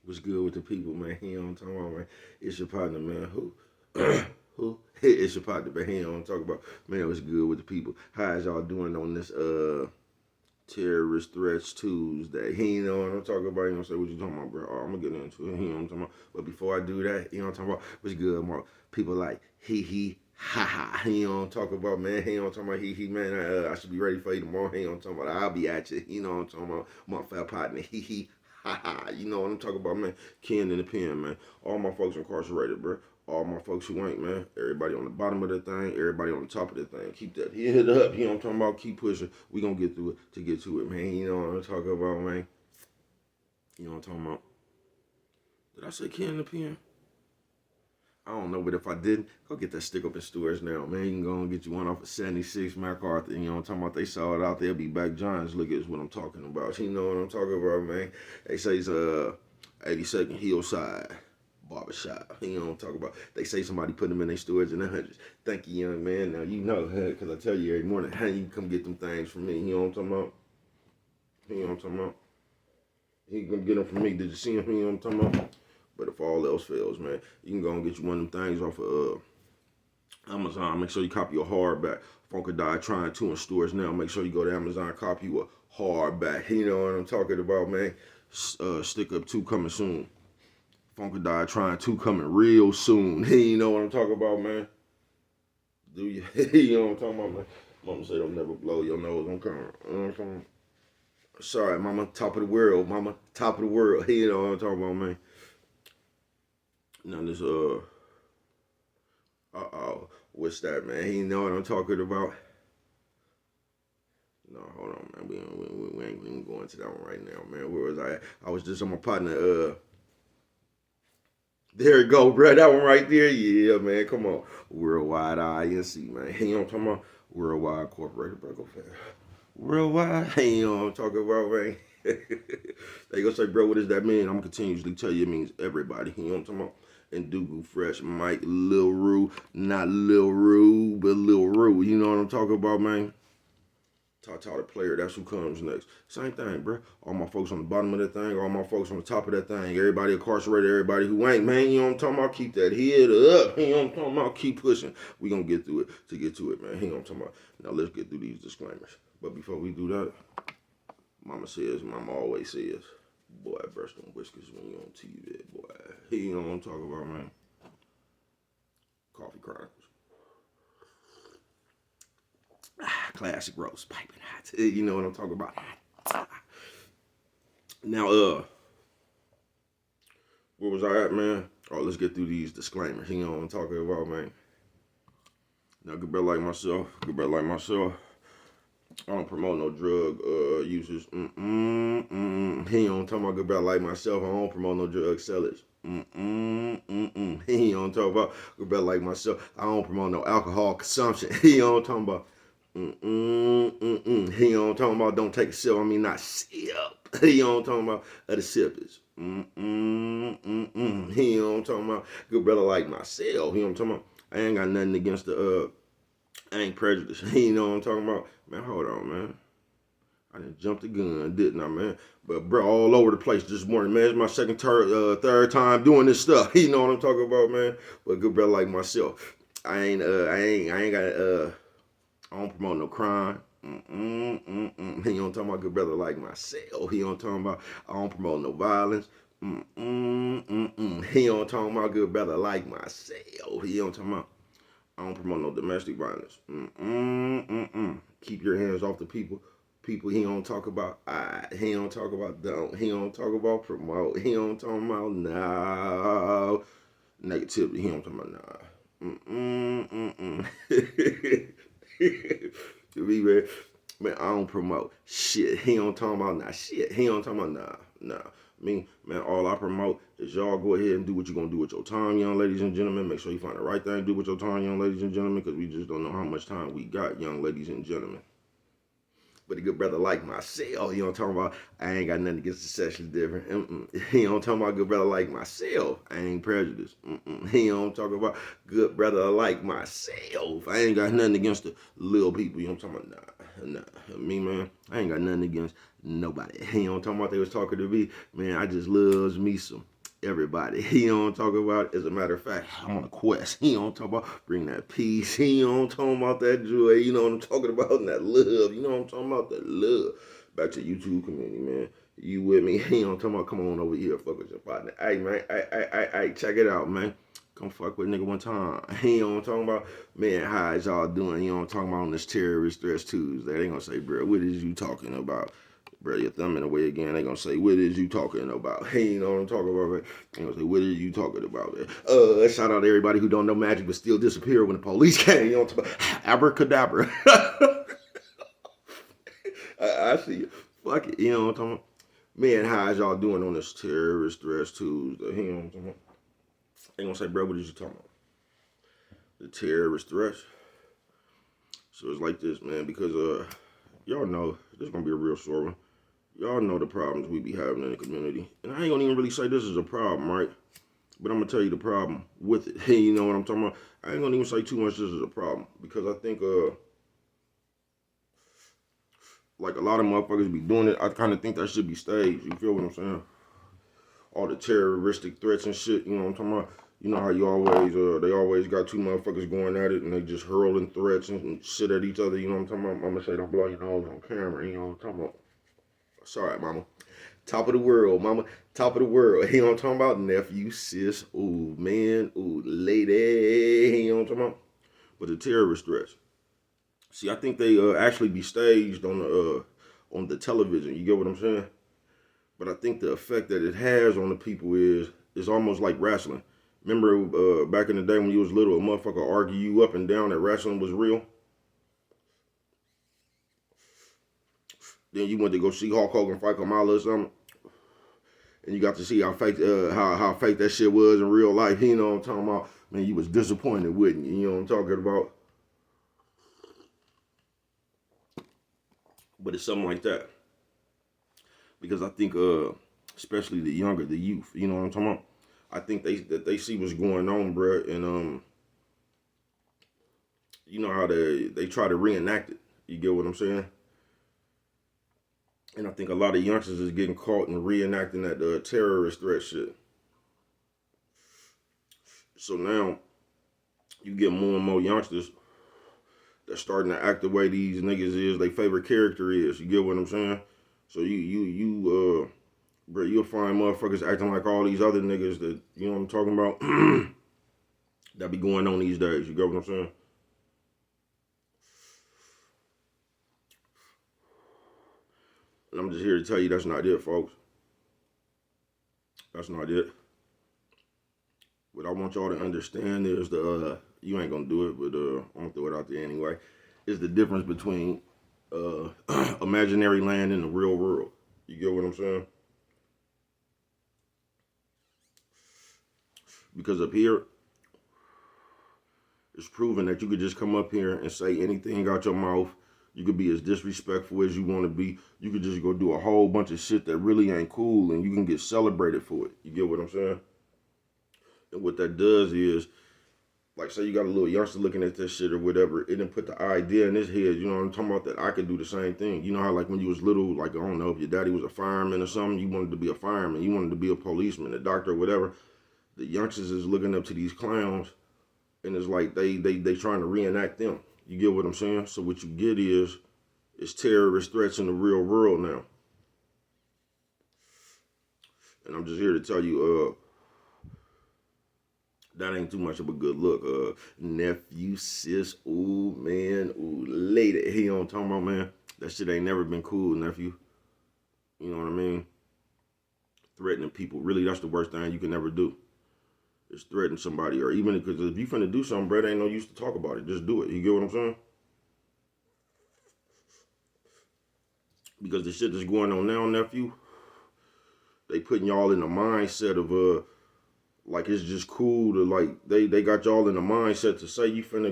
What's good with the people, man? He on talking about, man. It's your partner, man. Who? Who? It's your partner, but he on talk about, man. What's good with the people? How is y'all doing on this terrorist threats Tuesday? He know what I'm talking about. You know, say what you talking about, bro? Oh, I'm gonna get into it. He know what I'm talking about. But before I do that, you know what I'm talking about. What's good, Mark? People like he. Ha ha, he don't talk about, man. He don't talk about he man. I should be ready for you tomorrow. He don't talk about I'll be at you. You know what I'm talking about. My fat partner. He ha ha. You know what I'm talking about, man. Ken in the pen, man. All my folks incarcerated, bro. All my folks who ain't, man. Everybody on the bottom of the thing. Everybody on the top of the thing. Keep that head up. You know what I'm talking about. Keep pushing. We gonna get through it to get to it, man. You know what I'm talking about, man. You know what I'm talking about. Did I say Ken in the pen? I don't know, but if I didn't, go get that stick up in stores now, man. You can go and get you one off of 76 MacArthur. You know what I'm talking about? They saw it out there. Be back Johns. Look at what I'm talking about. You know what I'm talking about, man. They say it's 82nd Hillside Barbershop. You know what I'm talking about? They say somebody put them in their stores in the hundreds. Thank you, young man. Now you know, because I tell you every morning, how you come get them things from me. You know what I'm talking about? You know what I'm talking about? He gonna get them from me. Did you see him? You know what I'm talking about? But if all else fails, man, you can go and get you one of them things off of Amazon. Make sure you copy a hardback. Funkadai trying two in stores now. Make sure you go to Amazon, copy you a hardback. You know what I'm talking about, man. Stick up 2 coming soon. Funkadai trying 2 coming real soon. You know what I'm talking about, man. Do you? You know what I'm talking about, man. Mama say don't never blow your nose on camera. You know what I'm talking about? Sorry, mama. Top of the world, mama. Top of the world. You know what I'm talking about, man. Now this what's that, man? He know what I'm talking about. No, hold on, man. We ain't even going to that one right now, man. Where was I? I was just on my partner. There you go, bro. That one right there. Yeah, man. Come on. Worldwide INC, man. Hey, you know what I'm talking about? Worldwide Corporated, bro. Go fast. Worldwide. Hey, you know what I'm talking about, man? They gonna say, bro, what does that mean? I'm gonna continuously tell you it means everybody. You know what I'm talking about? And Dugu Fresh, Mike, Lil Rue, not Lil Rue, but Lil Rue. You know what I'm talking about, man? Tata the player, that's who comes next. Same thing, bro. All my folks on the bottom of that thing, all my folks on the top of that thing. Everybody incarcerated, everybody who ain't, man. You know what I'm talking about? Keep that head up. You know what I'm talking about? Keep pushing. We gonna get through it to get to it, man. You know what I'm talking about? Now let's get through these disclaimers. But before we do that, mama always says, boy, burst on whiskers when you on TV, boy. You know what I'm talking about, man. Coffee Chronicles. Classic roast, piping hot. You know what I'm talking about. Now, where was I at, man? Oh, let's get through these disclaimers. You know what I'm talking about, man. Now, good brother like myself, I don't promote no drug users. He don't talk about good brother like myself. I don't promote no drug sellers. He don't talk about good brother like myself. I don't promote no alcohol consumption. He don't talk about. He don't talking about don't take a sip. I mean not sip. He don't talking about the sippers. He don't talking about good brother like myself. He don't talking about. I ain't got nothing against the I ain't prejudiced. You know what I'm talking about? Man, hold on, man. I didn't jump the gun, didn't I, man? But bro, all over the place this morning, man. It's my third time doing this stuff. You know what I'm talking about, man? But good brother like myself, I ain't got I don't promote no crime. He don't talking about good brother like myself. He don't talking about I don't promote no violence. He don't talking about good brother like myself. He don't talking about I don't promote no domestic violence. Keep your hands off the people. People he don't talk about. He don't talk about don't. He don't talk about promote. He don't talk about no negativity. He don't talk about nah. To be man, man, I don't promote shit. He don't talk about nah shit. He don't talk about nah. Me, man, all I promote is y'all go ahead and do what you're going to do with your time, young ladies and gentlemen. Make sure you find the right thing to do with your time, young ladies and gentlemen, because we just don't know how much time we got, young ladies and gentlemen. But a good brother like myself, you know what I'm talking about? I ain't got nothing against the sexually different. He don't talk about good brother like myself. I ain't prejudiced. He don't talk about good brother like myself. I ain't got nothing against the little people. You know what I'm talking about? Nah. Me, man, I ain't got nothing against nobody. He don't talk about they was talking to me. Man, I just loves me some everybody. He don't talk about, as a matter of fact, I'm on a quest. He don't talk about bring that peace. He don't talk about that joy. You know what I'm talking about? And that love. You know what I'm talking about? That love. Back to YouTube community, man. You with me? He don't talking about come on over here, fuck with your partner. Hey man, hey, check it out, man. Come fuck with nigga one time. He don't talking about, man, how is y'all doing? You know what I'm talking about on this terrorist threats Tuesday. They gonna say, bro, what is you talking about? Bro, your thumb in the way again. They gonna say, what is you talking about? Hey, you know what I'm talking about, man? They gonna say, what is you talking about, man? Shout out to everybody who don't know magic but still disappear when the police came. You know what I'm talking about? Abracadabra. I see you. Fuck it. You know what I'm talking about? Man, how is y'all doing on this terrorist threats Tuesday? You know what I'm talking about? They gonna say, bro, what is you talking about? The terrorist threats. So it's like this, man, because y'all know this is gonna be a real sore one. Y'all know the problems we be having in the community. And I ain't gonna even really say this is a problem, right? But I'm gonna tell you the problem with it. Hey, you know what I'm talking about? I ain't gonna even say too much this is a problem. Because I think like a lot of motherfuckers be doing it. I kinda think that should be staged. You feel what I'm saying? All the terroristic threats and shit, you know what I'm talking about? You know how you always, they always got two motherfuckers going at it and they just hurling threats and shit at each other, you know what I'm talking about? Mama say don't blow your nose on camera, you know what I'm talking about? Sorry, mama. Top of the world, mama. Top of the world. You know what I'm talking about? Nephew, sis, ooh, man, ooh, lady. You know what I'm talking about? But the terrorist threats. See, I think they actually be staged on the television. You get what I'm saying? But I think the effect that it has on the people is almost like wrestling. Remember back in the day when you was little, a motherfucker argue you up and down that wrestling was real? Then you went to go see Hulk Hogan fight Kamala or something, and you got to see how fake how fake that shit was in real life. You know what I'm talking about? Man, you was disappointed, wouldn't you? You know what I'm talking about? But it's something like that. Because I think especially the younger, the youth, you know what I'm talking about? I think they see what's going on, bro, and you know how they try to reenact it. You get what I'm saying? And I think a lot of youngsters is getting caught in reenacting that terrorist threat shit. So now you get more and more youngsters that's starting to act the way these niggas is their favorite character is. You get what I'm saying? So bro, you'll find motherfuckers acting like all these other niggas that, you know what I'm talking about, that be going on these days. You get what I'm saying? And I'm just here to tell you that's not it, folks. That's not it. What I want y'all to understand is you ain't gonna do it, but I'm gonna throw it out there anyway. Is the difference between imaginary land and the real world. You get what I'm saying? Because up here, it's proven that you could just come up here and say anything out your mouth. You could be as disrespectful as you want to be. You could just go do a whole bunch of shit that really ain't cool and you can get celebrated for it. You get what I'm saying? And what that does is, like, say you got a little youngster looking at this shit or whatever, it didn't put the idea in his head, you know what I'm talking about, that I could do the same thing. You know how, like, when you was little, like, I don't know, if your daddy was a fireman or something, you wanted to be a fireman, you wanted to be a policeman, a doctor, or whatever. The youngsters is looking up to these clowns, and it's like they trying to reenact them. You get what I'm saying? So what you get is terrorist threats in the real world now. And I'm just here to tell you, that ain't too much of a good look. Nephew, sis, ooh, man, ooh, lady. He on talking about, man, that shit ain't never been cool, nephew. You know what I mean? Threatening people, really, that's the worst thing you can ever do. Is threaten somebody, or even because if you finna do something, bro, ain't no use to talk about it. Just do it. You get what I'm saying? Because the shit that's going on now, nephew, they putting y'all in the mindset of like it's just cool to, like, they got y'all in the mindset to say you finna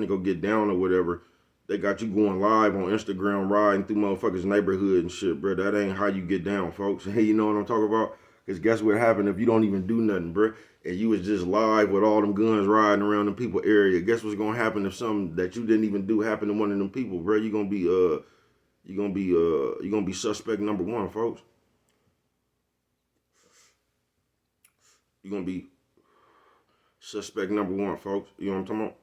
go get down or whatever. They got you going live on Instagram riding through motherfuckers' neighborhood and shit, bro. That ain't how you get down, folks. Hey, you know what I'm talking about? Because guess what happened if you don't even do nothing, bro, and you was just live with all them guns riding around the people area. Guess what's gonna happen if something that you didn't even do happened to one of them people, bro? You're gonna be suspect number one, folks. You're gonna be suspect number one, folks. You know what I'm talking about?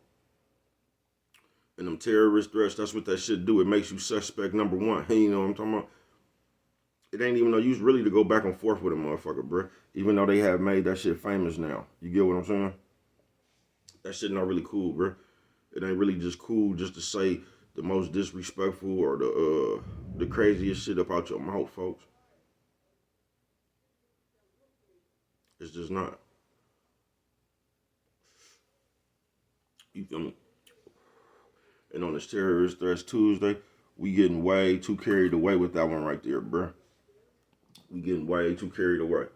And them terrorist threats, that's what that shit do. It makes you suspect number one. You know what I'm talking about? It ain't even no use really to go back and forth with a motherfucker, bro. Even though they have made that shit famous now. You get what I'm saying? That shit not really cool, bro. It ain't really just cool just to say the most disrespectful or the craziest shit up out your mouth, folks. It's just not. You feel me? And on this terrorist threats Tuesday, we getting way too carried away with that one right there, bro. We getting way too carried away.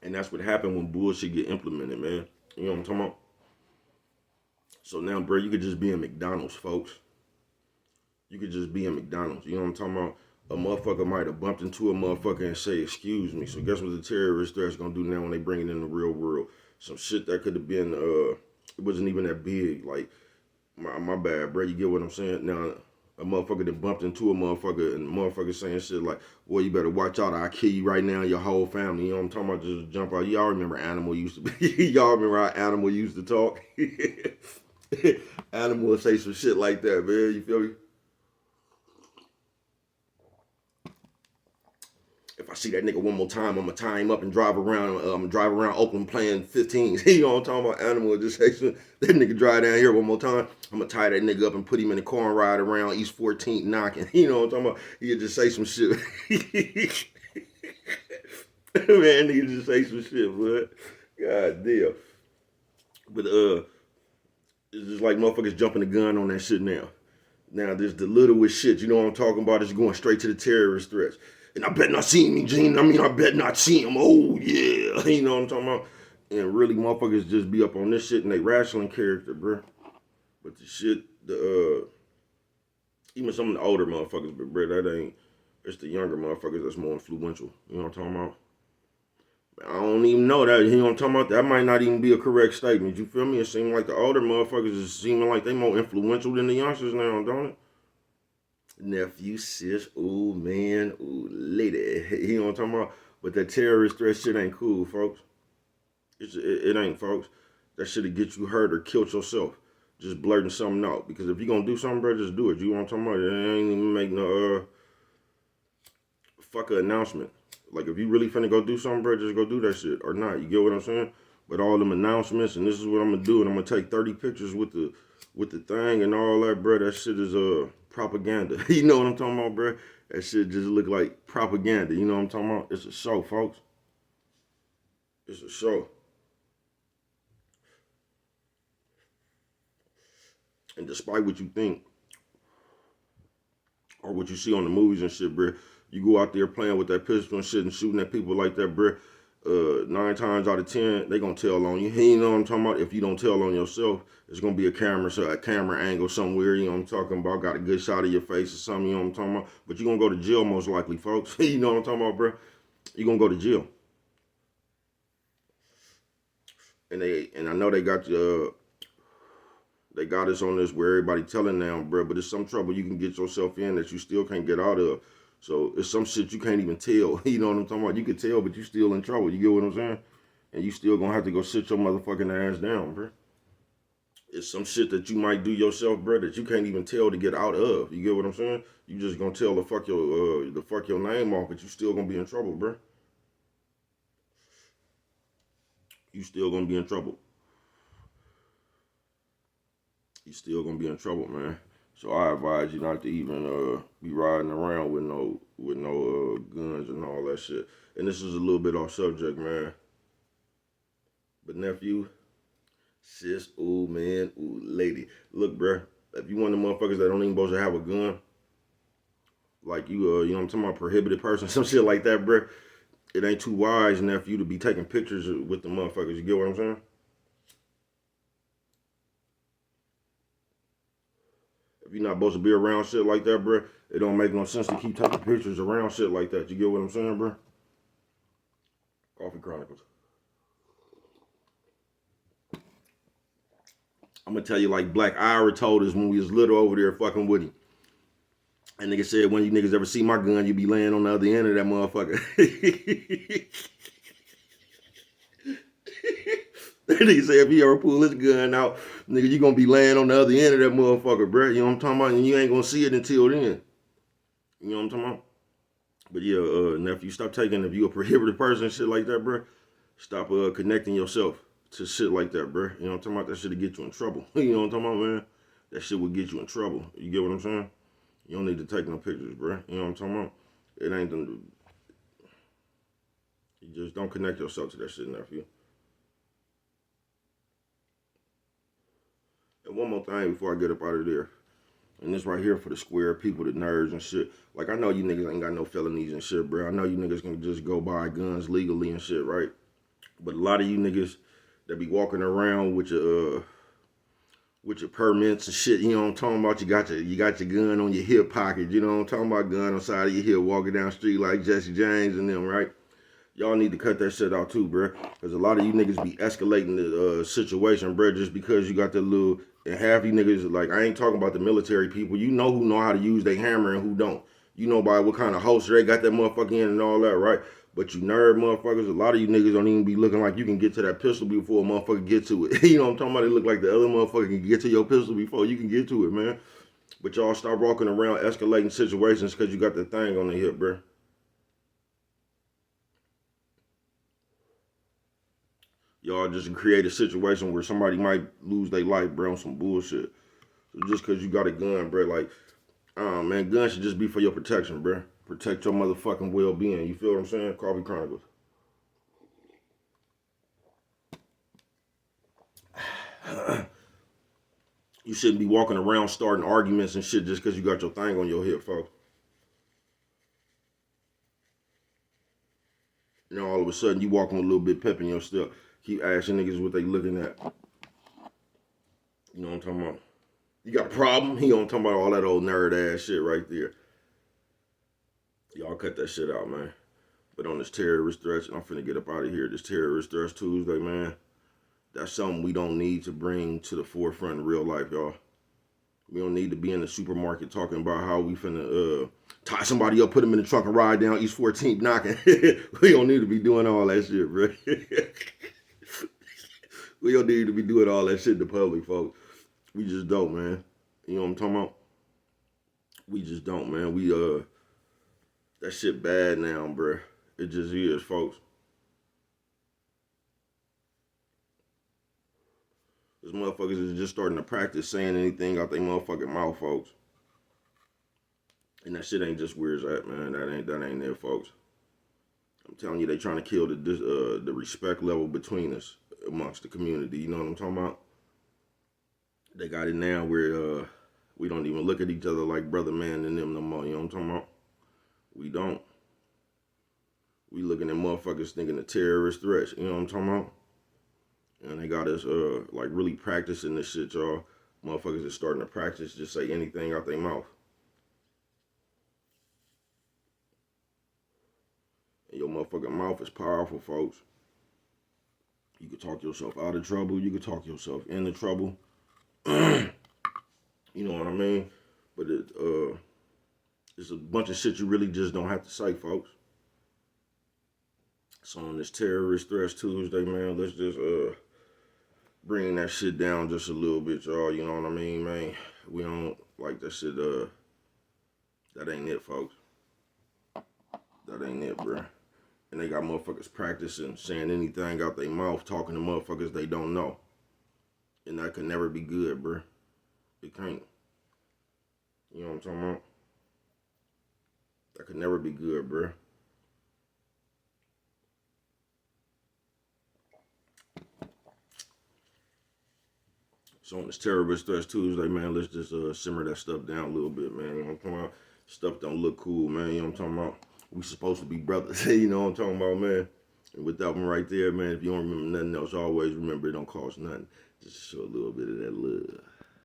And that's what happened when bullshit get implemented, man. You know what I'm talking about? So now, bro, you could just be in McDonald's, folks. You could just be in McDonald's. You know what I'm talking about? A motherfucker might have bumped into a motherfucker and say, excuse me. So guess what the terrorist threats gonna do now when they bring it in the real world? Some shit that could have been, it wasn't even that big. Like, my bad, bro. You get what I'm saying? Now, a motherfucker that bumped into a motherfucker and the motherfucker saying shit like, boy, you better watch out. I'll kill you right now, your whole family. You know what I'm talking about? Just jump out. Y'all remember Animal used to be. Y'all remember how Animal used to talk? Animal would say some shit like that, man. You feel me? If I see that nigga one more time, I'm gonna tie him up and drive around Oakland playing 15s. You know what I'm talking about? Animal just say that nigga drive down here one more time. I'm gonna tie that nigga up and put him in the car and ride around East 14th knocking. You know what I'm talking about? He'll just say some shit. Man, nigga just say some shit, bud. God damn. But it's just like motherfuckers jumping the gun on that shit now. Now there's the littlest shit, you know what I'm talking about, is going straight to the terrorist threats. And I bet not see him, Gene. I bet not see him. Oh, yeah. You know what I'm talking about? And really, motherfuckers just be up on this shit and they wrestling character, bro. But the shit, even some of the older motherfuckers, but bro, that ain't, it's the younger motherfuckers that's more influential. You know what I'm talking about? I don't even know that. You know what I'm talking about? That might not even be a correct statement. You feel me? It seems like the older motherfuckers is seeming like they more influential than the youngsters now, don't it? Nephew, sis, ooh, man, ooh, lady. You know what I'm talking about? But that terrorist threat shit ain't cool, folks. It ain't, folks. That shit'll get you hurt or killed yourself. Just blurting something out. Because if you gonna do something, bro, just do it. You know what I'm talking about? It ain't even make no, fuck an announcement. Like, if you really finna go do something, bro, just go do that shit. Or not. You get what I'm saying? But all them announcements, and this is what I'm gonna do, and I'm gonna take 30 pictures with the thing and all that, bro. That shit is propaganda. You know what I'm talking about, bro? That shit just look like propaganda. You know what I'm talking about? It's a show, folks. It's a show. And despite what you think or what you see on the movies and shit, bro, you go out there playing with that pistol and shit and shooting at people like that, bro. 9 times out of 10, they gonna tell on you. You know what I'm talking about? If you don't tell on yourself, it's gonna be a camera angle somewhere. You know what I'm talking about? Got a good shot of your face or something. You know what I'm talking about? But you gonna go to jail most likely, folks. You know what I'm talking about, bro? You gonna go to jail. And I know they got us on this where everybody telling now, bro. But it's some trouble you can get yourself in that you still can't get out of. So it's some shit you can't even tell. You know what I'm talking about? You can tell, but you still in trouble. You get what I'm saying? And you still gonna have to go sit your motherfucking ass down, bro. It's some shit that you might do yourself, bro, that you can't even tell to get out of. You get what I'm saying? You just gonna tell the fuck your name off, but you still gonna be in trouble, bro. You still gonna be in trouble. You still gonna be in trouble, man. So I advise you not to even be riding around with no guns and all that shit. And this is a little bit off subject, man. But nephew, sis, ooh man, ooh lady. Look, bruh, if you one of the motherfuckers that don't even supposed to have a gun, like you know what I'm talking about, prohibited person, some shit like that, bruh, it ain't too wise, nephew, to be taking pictures with the motherfuckers. You get what I'm saying? If you're not supposed to be around shit like that, bruh, it don't make no sense to keep taking pictures around shit like that. You get what I'm saying, bruh? Coffee Chronicles. I'm gonna tell you like Black Ira told us when we was little over there fucking with him. And nigga said, when you niggas ever see my gun, you be laying on the other end of that motherfucker. That nigga said, if he ever pull his gun out, nigga, you gonna be laying on the other end of that motherfucker, bro. You know what I'm talking about? And you ain't gonna see it until then. You know what I'm talking about? But yeah, nephew, stop taking, if you a prohibited person and shit like that, bro, stop connecting yourself to shit like that, bro. You know what I'm talking about? That shit'll get you in trouble. You know what I'm talking about, man? That shit will get you in trouble. You get what I'm saying? You don't need to take no pictures, bro. You know what I'm talking about? It ain't them. You just don't connect yourself to that shit, nephew. And one more thing before I get up out of there. And this right here for the square people, the nerds and shit. Like, I know you niggas ain't got no felonies and shit, bro. I know you niggas can just go buy guns legally and shit, right? But a lot of you niggas that be walking around with your permits and shit, you know what I'm talking about? You got your gun on your hip pocket, you know what I'm talking about? Gun on the side of your hip, walking down the street like Jesse James and them, right? Y'all need to cut that shit out too, bro. Because a lot of you niggas be escalating the situation, bro, just because you got the little, and half you niggas, like, I ain't talking about the military people. You know who know how to use their hammer and who don't. You know by what kind of holster they got that motherfucker in and all that, right? But you nerd motherfuckers, a lot of you niggas don't even be looking like you can get to that pistol before a motherfucker get to it. You know what I'm talking about? They look like the other motherfucker can get to your pistol before you can get to it, man. But y'all stop walking around escalating situations because you got the thing on the hip, bro. Y'all just create a situation where somebody might lose their life, bro, on some bullshit. So just because you got a gun, bro, like, man, guns should just be for your protection, bro. Protect your motherfucking well-being. You feel what I'm saying? Coffee Chronicles. You shouldn't be walking around starting arguments and shit just because you got your thing on your hip, folks. You know, all of a sudden you walking with a little bit pep in your step. Keep asking niggas what they looking at. You know what I'm talking about? You got a problem? He don't talking about all that old nerd ass shit right there. Y'all cut that shit out, man. But on this terrorist threat, I'm finna get up out of here. This terrorist threats Tuesday, man. That's something we don't need to bring to the forefront in real life, y'all. We don't need to be in the supermarket talking about how we finna tie somebody up, put them in the trunk and ride down East 14th knocking. We don't need to be doing all that shit, bro. We don't need to be doing all that shit in the public, folks. We just don't, man. You know what I'm talking about? We just don't, man. That shit bad now, bro. It just is, folks. These motherfuckers is just starting to practice saying anything out their motherfucking mouth, folks. And that shit ain't just where it's at, man. That ain't it, folks. I'm telling you, they trying to kill the respect level between us amongst the community. You know what I'm talking about? They got it now where we don't even look at each other like brother man and them no more. You know what I'm talking about? We don't. We looking at motherfuckers thinking of terrorist threats. You know what I'm talking about? And they got us like really practicing this shit, y'all. Motherfuckers is starting to practice just say anything out their mouth. And your motherfucking mouth is powerful, folks. You can talk yourself out of trouble. You can talk yourself into trouble. You know what I mean? But it's a bunch of shit you really just don't have to say, folks. So on this terrorist threats Tuesday, man, let's just bring that shit down just a little bit, y'all. You know what I mean, man? We don't like that shit. That ain't it, folks. That ain't it, bro. And they got motherfuckers practicing saying anything out their mouth, talking to motherfuckers they don't know. And that could never be good, bro. It can't. You know what I'm talking about? That could never be good, bro. So on this terrorist threats Tuesday, man, let's just simmer that stuff down a little bit, man. You know what I'm talking about? Stuff don't look cool, man. You know what I'm talking about? We supposed to be brothers. You know what I'm talking about, man? And with that one right there, man, if you don't remember nothing else, always remember it don't cost nothing. Just show a little bit of that love.